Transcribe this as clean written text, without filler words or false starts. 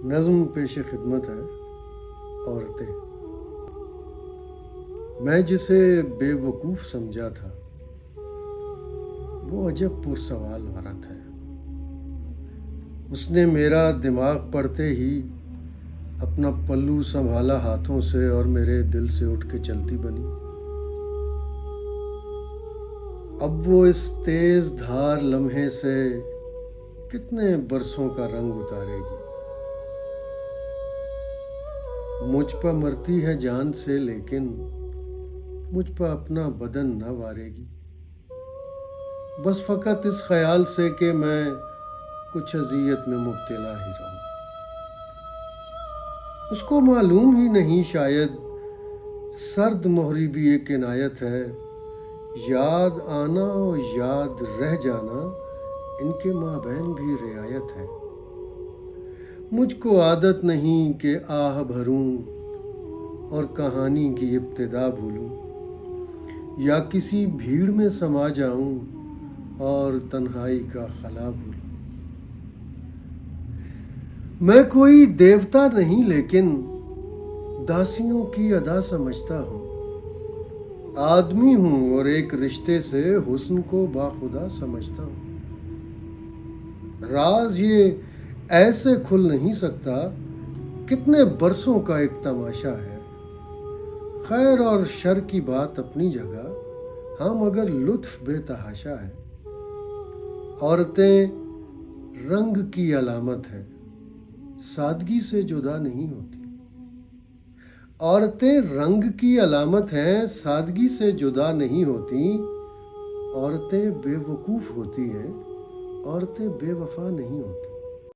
نظم پیش خدمت ہے عورتیں۔ میں جسے بے وقوف سمجھا تھا وہ عجب پرسوال عورت ہے۔ اس نے میرا دماغ پڑھتے ہی اپنا پلو سنبھالا ہاتھوں سے اور میرے دل سے اٹھ کے چلتی بنی۔ اب وہ اس تیز دھار لمحے سے کتنے برسوں کا رنگ اتارے گی۔ مجھ پہ مرتی ہے جان سے لیکن مجھ پہ اپنا بدن نہ وارے گی، بس فقط اس خیال سے کہ میں کچھ اذیت میں مبتلا ہی رہوں۔ اس کو معلوم ہی نہیں شاید سرد مہری بھی ایک عنایت ہے، یاد آنا اور یاد رہ جانا ان کے مابین بھی رعایت ہے۔ مجھ کو عادت نہیں کہ آہ بھروں اور کہانی کی ابتدا بھولوں، یا کسی بھیڑ میں سما جاؤں اور تنہائی کا خلا بھولوں۔ میں کوئی دیوتا نہیں لیکن داسیوں کی ادا سمجھتا ہوں۔ آدمی ہوں اور ایک رشتے سے حسن کو باخدا سمجھتا ہوں۔ راز یہ ایسے کھل نہیں سکتا، کتنے برسوں کا ایک تماشا ہے۔ خیر اور شر کی بات اپنی جگہ، ہاں مگر لطف بے تحاشا ہے۔ عورتیں رنگ کی علامت ہیں، سادگی سے جدا نہیں ہوتی۔ عورتیں رنگ کی علامت ہیں، سادگی سے جدا نہیں ہوتی۔ عورتیں بے وقوف ہوتی ہیں، عورتیں بے وفا نہیں ہوتی۔